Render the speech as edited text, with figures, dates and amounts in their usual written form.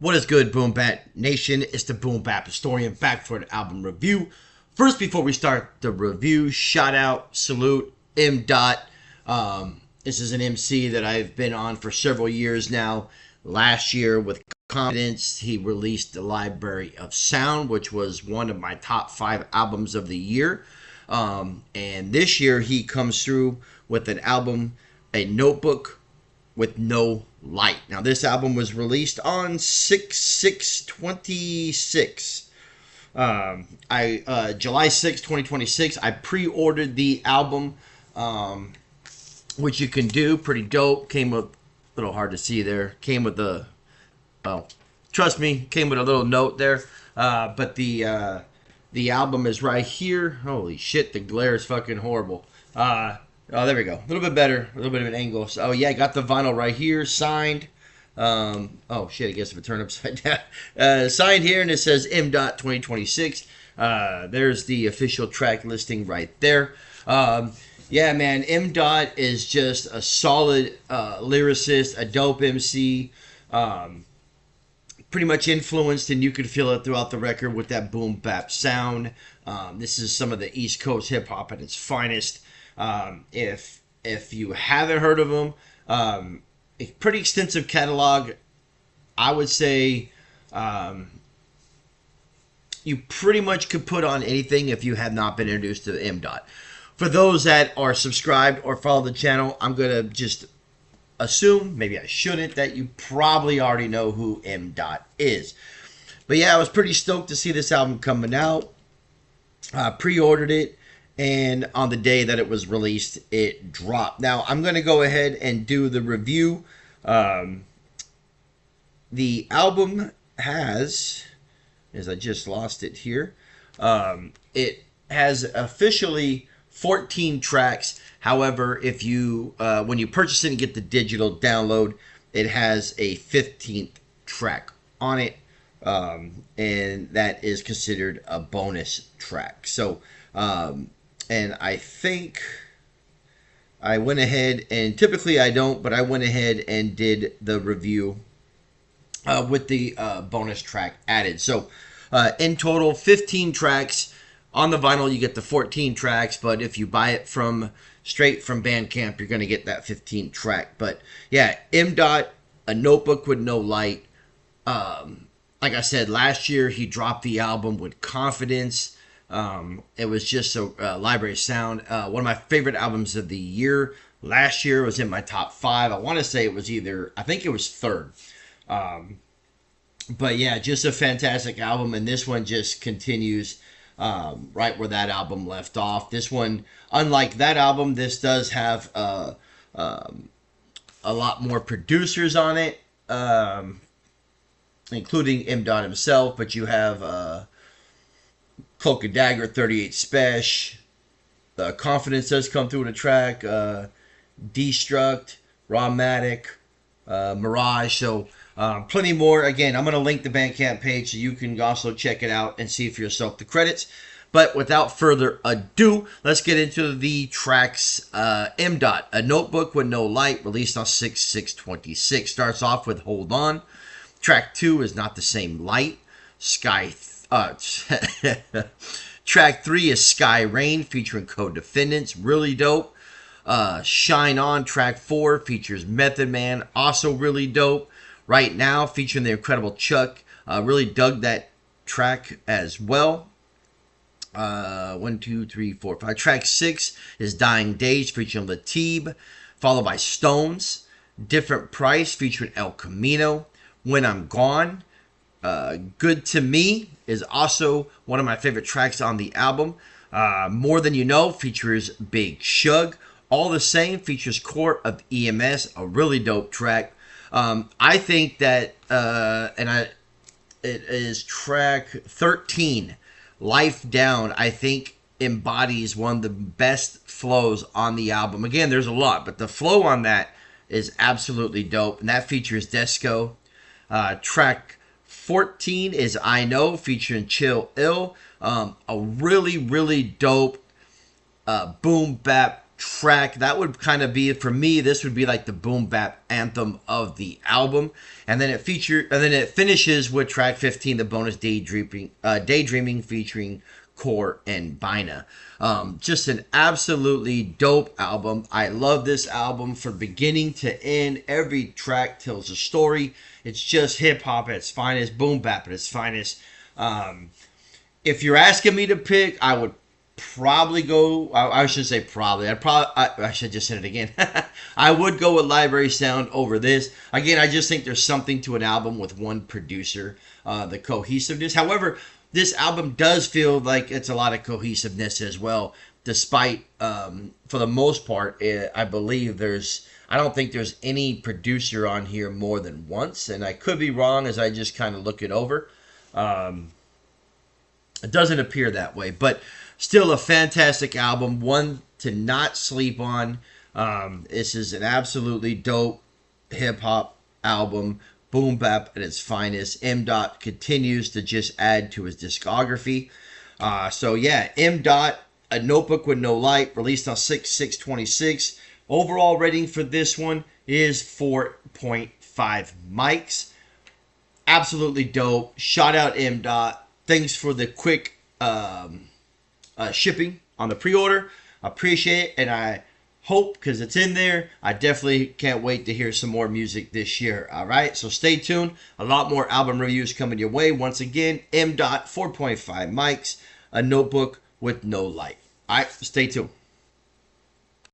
What is good, Boom Bap Nation? It's the Boom Bap Historian back for an album review. First, before we start the review, shout out, salute, M-Dot. This is an MC that I've been on for several years now. Last year, with confidence, he released The Library of Sound, which was one of my top 5 albums of the year. And this year, he comes through with an album, A Notebook with No Light. Now, this album was released on 6/6/26. July 6, 2026. I pre-ordered the album, which you can do. Pretty dope. Came with, a little hard to see there. Came with the, well, trust me, came with a little note there. But the album is right here. Holy shit, the glare is fucking horrible. Oh, there we go. A little bit better. A little bit of an angle. So, oh, yeah, I got the vinyl right here, signed. Oh, shit, I guess if it turned upside down. Signed here, and it says M-Dot 2026. There's the official track listing right there. Yeah, man, M-Dot is just a solid lyricist, a dope MC. Pretty much influenced, and you can feel it throughout the record with that boom bap sound. This is some of the East Coast hip hop at its finest. If you haven't heard of him, a pretty extensive catalog. I would say you pretty much could put on anything if you have not been introduced to M-Dot. For those that are subscribed or follow the channel, I'm going to just assume, maybe I shouldn't, that you probably already know who M-Dot is. But yeah, I was pretty stoked to see this album coming out. Pre-ordered it, and on the day that it was released, it dropped. Now, I'm going to go ahead and do the review. The album has, as I just lost it here, it has officially 14 tracks. However, if you when you purchase it and get the digital download, it has a 15th track on it, and that is considered a bonus track. So, and I think I went ahead, and typically I don't, but I went ahead and did the review with the bonus track added. So, in total, 15 tracks. On the vinyl, you get the 14 tracks, but if you buy it straight from Bandcamp, you're going to get that 15 track. But yeah, M-Dot, A Notebook with No Light. Like I said, last year he dropped the album with confidence. It was just a Library of Sound. One of my favorite albums of the year. Last year was in my top 5. I want to say it was I think it was 3rd. But yeah, just a fantastic album, and this one just continues right where that album left off. This one, unlike that album, this does have a lot more producers on it, including M-Dot himself, but you have Cloak and Dagger, 38 Special, Confidence does come through in a track, Destruct, Rawmatic, Mirage, so plenty more. Again, I'm going to link the Bandcamp page so you can also check it out and see for yourself the credits. But without further ado, let's get into the tracks. M-Dot, A Notebook with No Light, released on 6/6/26. Starts off with Hold On. Track 2 is Not the Same Light. Track 3 is Sky Rain, featuring co-defendants. Really dope. Shine On, track 4, features Method Man. Also really dope. Right Now, featuring the incredible Chuck. Really dug that track as well. 1, 2, 3, 4, 5. Track 6 is Dying Days, featuring Latib. Followed by Stones. Different Price, featuring El Camino. When I'm Gone. Good to Me is also one of my favorite tracks on the album. More Than You Know features Big Shug. All the Same features Court of EMS, a really dope track. I think that, it is track 13, Life Down, I think embodies one of the best flows on the album. Again, there's a lot, but the flow on that is absolutely dope, and that features Desco. Track 14 is I Know, featuring Chill Ill. A really, really dope boom bap track. That would kind of be, for me, this would be like the boom bap anthem of the album. And then it finishes with track 15, the bonus Daydreaming featuring Core and Bina. Just an absolutely dope album. I love this album from beginning to end. Every track tells a story. It's just hip hop at its finest, boom bap at its finest. If you're asking me to pick, I would probably go. I should say probably. I should just said it again. I would go with Library Sound over this. Again, I just think there's something to an album with one producer, the cohesiveness. However, this album does feel like it's a lot of cohesiveness as well. Despite, for the most part, I believe I don't think there's any producer on here more than once, and I could be wrong as I just kind of look it over. It doesn't appear that way, but still a fantastic album, one to not sleep on. This is an absolutely dope hip-hop album, boom bap at its finest. M-Dot continues to just add to his discography. So yeah, M-Dot, A Notebook with No Light, released on 6/6/26. Overall rating for this one is 4.5 mics. Absolutely dope. Shout out M-Dot. Thanks for the quick shipping on the pre-order. I appreciate it, and I hope, because it's in there, I definitely can't wait to hear some more music this year. All right, so stay tuned. A lot more album reviews coming your way. Once again, M-Dot, 4.5 mics, A Notebook with No Light. All right, stay tuned.